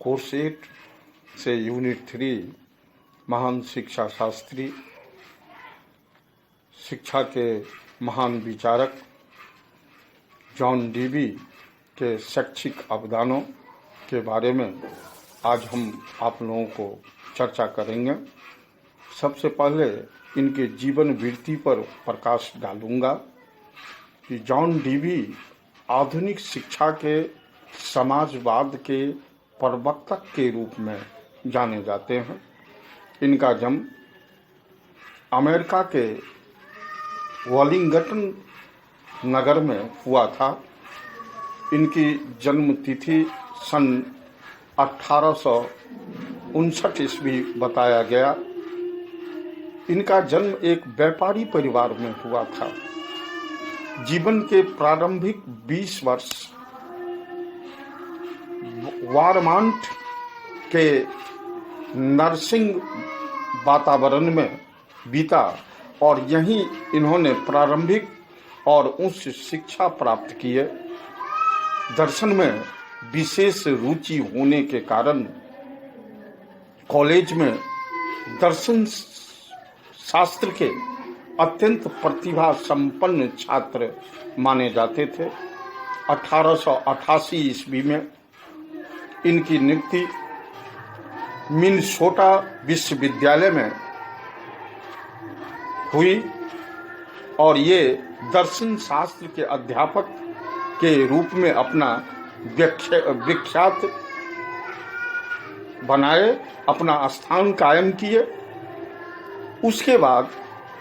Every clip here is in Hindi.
कोर्स 8 से यूनिट 3 महान शिक्षा शास्त्री, शिक्षा के महान विचारक जॉन डीवी के शैक्षिक अवदानों के बारे में आज हम आप लोगों को चर्चा करेंगे। सबसे पहले इनके जीवन वृत्ति पर प्रकाश डालूंगा कि जॉन डीवी आधुनिक शिक्षा के समाजवाद के प्रवक्ता के रूप में जाने जाते हैं। इनका जन्म अमेरिका के वेलिंगटन नगर में हुआ था। इनकी जन्म तिथि सन 1859 ईस्वी बताया गया। इनका जन्म एक व्यापारी परिवार में हुआ था। जीवन के प्रारंभिक 20 वर्ष वारमांट के नर्सिंग वातावरण में बीता और यहीं इन्होंने प्रारंभिक और उच्च शिक्षा प्राप्त किए। दर्शन में विशेष रुचि होने के कारण कॉलेज में दर्शन शास्त्र के अत्यंत प्रतिभा संपन्न छात्र माने जाते थे। 1888 ईस्वी में इनकी नियुक्ति मिनेसोटा विश्वविद्यालय में हुई और ये दर्शन शास्त्र के अध्यापक के रूप में अपना विख्यात बनाए, अपना स्थान कायम किए। उसके बाद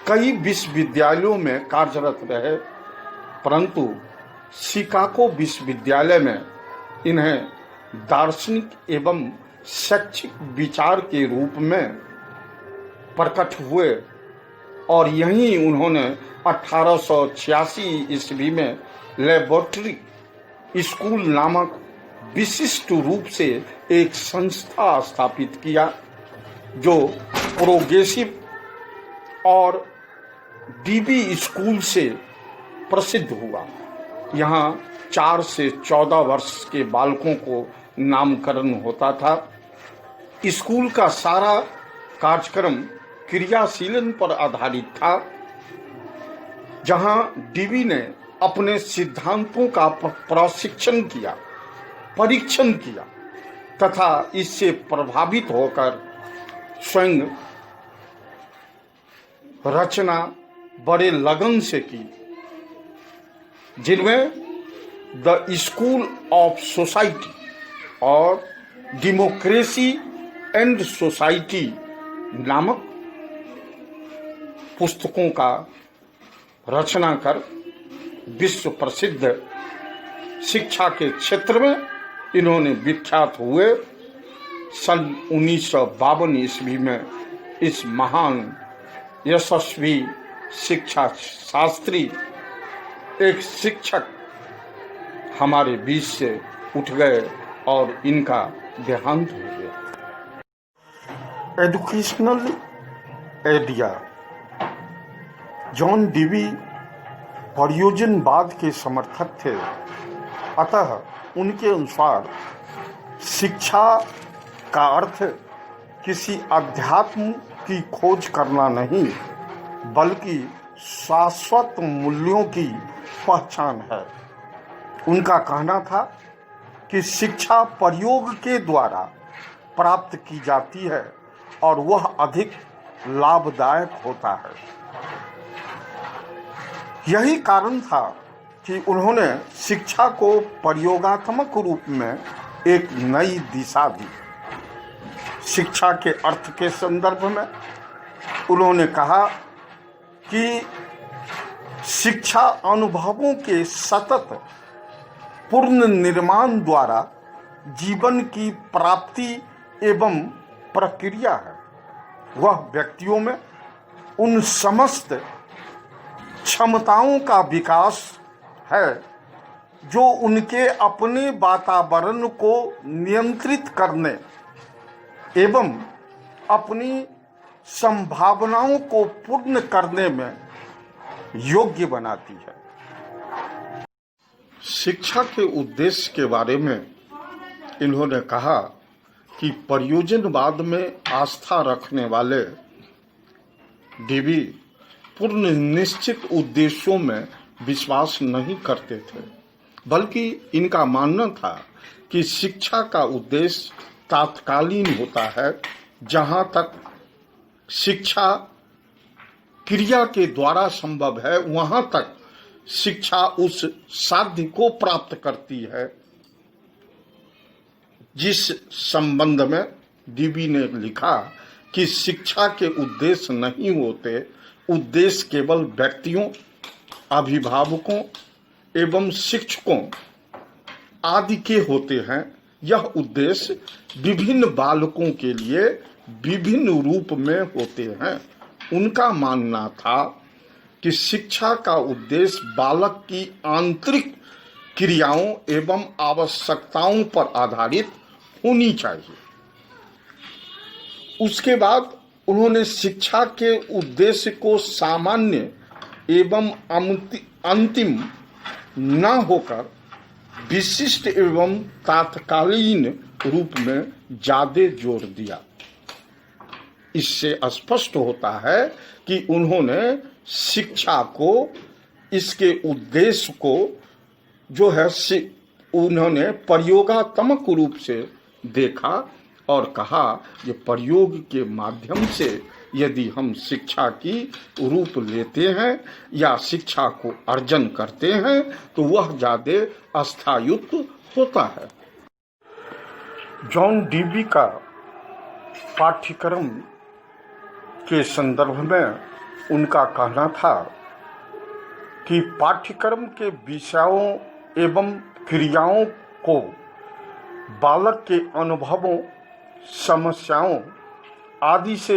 कई विश्वविद्यालयों में कार्यरत रहे, परंतु शिकागो विश्वविद्यालय में इन्हें दार्शनिक एवं शैक्षिक विचार के रूप में प्रकट हुए और यहीं उन्होंने 1886 ईस्वी में लेबोरेटरी स्कूल नामक विशिष्ट रूप से एक संस्था स्थापित किया जो प्रोग्रेसिव और डीवी स्कूल से प्रसिद्ध हुआ। यहाँ 4 से 14 वर्ष के बालकों को नामकरण होता था। स्कूल का सारा कार्यक्रम क्रियाशीलन पर आधारित था, जहां डीवी ने अपने सिद्धांतों का परीक्षण किया तथा इससे प्रभावित होकर स्वयं रचना बड़े लगन से की, जिनमें द स्कूल ऑफ सोसाइटी और डेमोक्रेसी एंड सोसाइटी नामक पुस्तकों का रचना कर विश्व प्रसिद्ध शिक्षा के क्षेत्र में इन्होंने विख्यात हुए। सन 1952 ईस्वी में इस महान यशस्वी शिक्षा शास्त्री एक शिक्षक हमारे बीच से उठ गए और इनका देहांत हो गया। Educational idea. जॉन डीवी प्रयोजनवाद के समर्थक थे, अतः उनके अनुसार शिक्षा का अर्थ किसी अध्यात्म की खोज करना नहीं, बल्कि शाश्वत मूल्यों की पहचान है। उनका कहना था कि शिक्षा प्रयोग के द्वारा प्राप्त की जाती है और वह अधिक लाभदायक होता है। यही कारण था कि उन्होंने शिक्षा को प्रयोगात्मक रूप में एक नई दिशा दी। शिक्षा के अर्थ के संदर्भ में उन्होंने कहा कि शिक्षा अनुभवों के सतत पूर्ण निर्माण द्वारा जीवन की प्राप्ति एवं प्रक्रिया है। वह व्यक्तियों में उन समस्त क्षमताओं का विकास है जो उनके अपने वातावरण को नियंत्रित करने एवं अपनी संभावनाओं को पूर्ण करने में योग्य बनाती है। शिक्षा के उद्देश्य के बारे में इन्होंने कहा कि प्रयोजनवाद में आस्था रखने वाले डीबी पूर्ण निश्चित उद्देश्यों में विश्वास नहीं करते थे, बल्कि इनका मानना था कि शिक्षा का उद्देश्य तात्कालीन होता है। जहां तक शिक्षा क्रिया के द्वारा संभव है, वहां तक शिक्षा उस साध्य को प्राप्त करती है। जिस संबंध में डीबी ने लिखा कि शिक्षा के उद्देश्य नहीं होते, उद्देश्य केवल व्यक्तियों, अभिभावकों एवं शिक्षकों आदि के होते हैं। यह उद्देश्य विभिन्न बालकों के लिए विभिन्न रूप में होते हैं। उनका मानना था कि शिक्षा का उद्देश्य बालक की आंतरिक क्रियाओं एवं आवश्यकताओं पर आधारित होनी चाहिए। उसके बाद उन्होंने शिक्षा के उद्देश्य को सामान्य एवं अंतिम न होकर विशिष्ट एवं तात्कालीन रूप में ज्यादा जोर दिया। इससे स्पष्ट होता है कि उन्होंने शिक्षा को, इसके उद्देश्य को जो है उन्होंने प्रयोगात्मक रूप से देखा और कहा कि प्रयोग के माध्यम से यदि हम शिक्षा की रूप लेते हैं या शिक्षा को अर्जन करते हैं तो वह ज्यादा स्थायुक्त होता है। जॉन डीबी का पाठ्यक्रम के संदर्भ में उनका कहना था कि पाठ्यक्रम के विषयों एवं क्रियाओं को बालक के अनुभवों, समस्याओं आदि से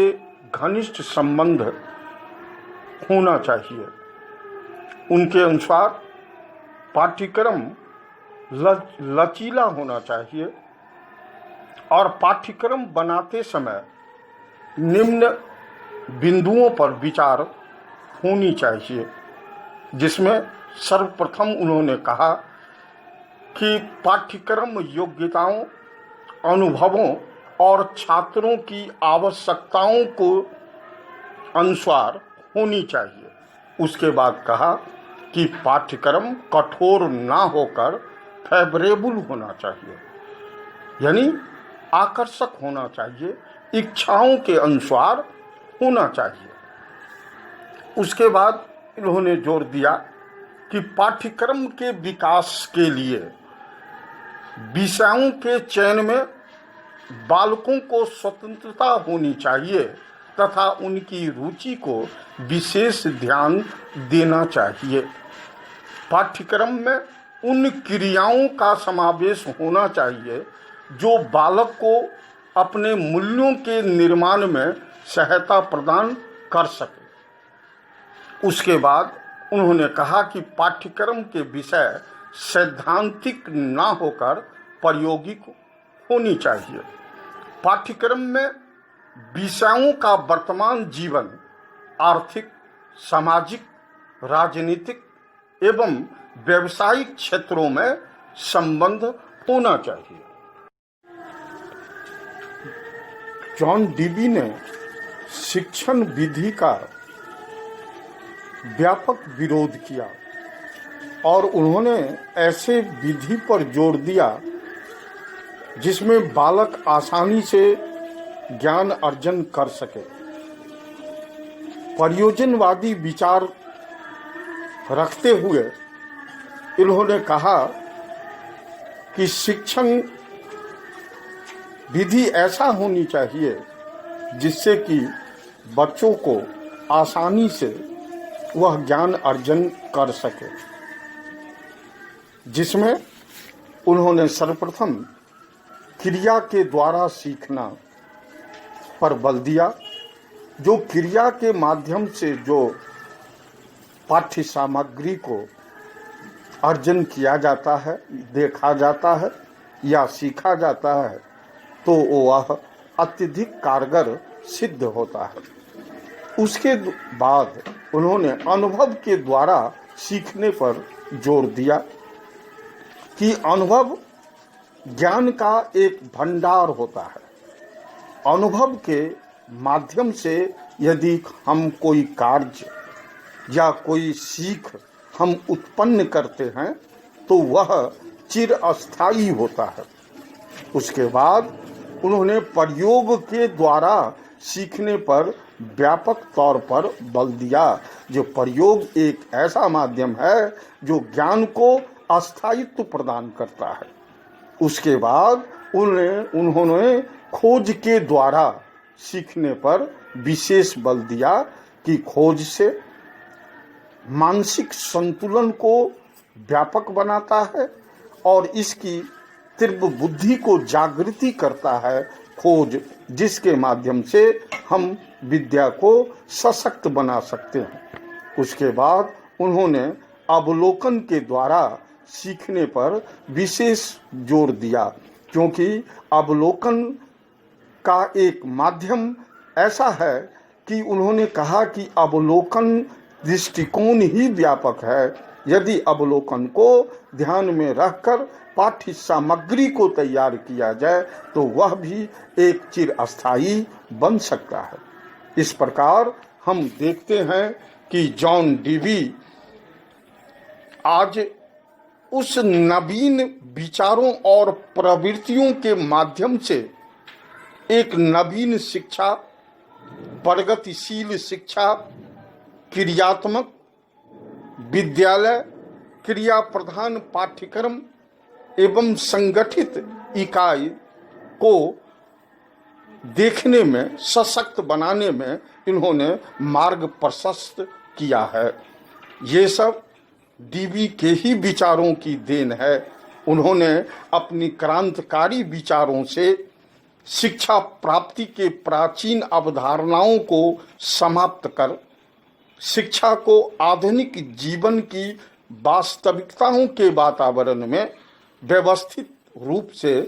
घनिष्ठ संबंध होना चाहिए। उनके अनुसार पाठ्यक्रम लचीला होना चाहिए और पाठ्यक्रम बनाते समय निम्न बिंदुओं पर विचार होनी चाहिए, जिसमें सर्वप्रथम उन्होंने कहा कि पाठ्यक्रम योग्यताओं, अनुभवों और छात्रों की आवश्यकताओं को अनुसार होनी चाहिए। उसके बाद कहा कि पाठ्यक्रम कठोर ना होकर फेवरेबल होना चाहिए, यानी आकर्षक होना चाहिए, इच्छाओं के अनुसार होना चाहिए। उसके बाद इन्होंने जोर दिया कि पाठ्यक्रम के विकास के लिए विषयों के चयन में बालकों को स्वतंत्रता होनी चाहिए तथा उनकी रुचि को विशेष ध्यान देना चाहिए। पाठ्यक्रम में उन क्रियाओं का समावेश होना चाहिए जो बालक को अपने मूल्यों के निर्माण में सहायता प्रदान कर सके। उसके बाद उन्होंने कहा कि पाठ्यक्रम के विषय सैद्धांतिक ना होकर प्रायोगिक होनी चाहिए। पाठ्यक्रम में विषयों का वर्तमान जीवन, आर्थिक, सामाजिक, राजनीतिक एवं व्यावसायिक क्षेत्रों में संबंध होना चाहिए। जॉन डीबी ने शिक्षण विधि का व्यापक विरोध किया और उन्होंने ऐसे विधि पर जोर दिया जिसमें बालक आसानी से ज्ञान अर्जन कर सके। प्रयोजनवादी विचार रखते हुए इन्होंने कहा कि शिक्षण विधि ऐसा होनी चाहिए जिससे कि बच्चों को आसानी से वह ज्ञान अर्जन कर सके, जिसमें उन्होंने सर्वप्रथम क्रिया के द्वारा सीखना पर बल दिया। जो क्रिया के माध्यम से जो पाठ्य सामग्री को अर्जन किया जाता है, देखा जाता है या सीखा जाता है तो वह अत्यधिक कारगर सिद्ध होता है। उसके बाद उन्होंने अनुभव के द्वारा सीखने पर जोर दिया कि अनुभव ज्ञान का एक भंडार होता है अनुभव के माध्यम से यदि हम कोई कार्य या कोई सीख हम उत्पन्न करते हैं तो वह चिरस्थायी होता है। उसके बाद उन्होंने प्रयोग के द्वारा सीखने पर व्यापक तौर पर बल दिया। जो प्रयोग एक ऐसा माध्यम है जो ज्ञान को अस्थायित्व प्रदान करता है। उसके बाद उन्होंने खोज के द्वारा सीखने पर विशेष बल दिया कि खोज से मानसिक संतुलन को व्यापक बनाता है और इसकी तीव्र बुद्धि को जागृति करता है। खोज जिसके माध्यम से हम विद्या को सशक्त बना सकते हैं। उसके बाद उन्होंने अवलोकन के द्वारा सीखने पर विशेष जोर दिया, क्योंकि अवलोकन का एक माध्यम ऐसा है कि उन्होंने कहा कि अवलोकन दृष्टिकोण ही व्यापक है। यदि अवलोकन को ध्यान में रखकर पाठ्य सामग्री को तैयार किया जाए तो वह भी एक चिरस्थायी बन सकता है। इस प्रकार हम देखते हैं कि जॉन डीवी आज उस नवीन विचारों और प्रवृत्तियों के माध्यम से एक नवीन शिक्षा, प्रगतिशील शिक्षा, क्रियात्मक विद्यालय, क्रिया प्रधान पाठ्यक्रम एवं संगठित इकाई को देखने में, सशक्त बनाने में इन्होंने मार्ग प्रशस्त किया है। ये सब डीवी के ही विचारों की देन है। उन्होंने अपनी क्रांतिकारी विचारों से शिक्षा प्राप्ति के प्राचीन अवधारणाओं को समाप्त कर शिक्षा को आधुनिक जीवन की वास्तविकताओं के वातावरण में व्यवस्थित रूप से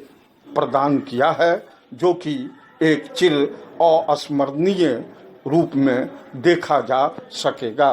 प्रदान किया है, जो कि एक चिर अविस्मरणीय रूप में देखा जा सकेगा।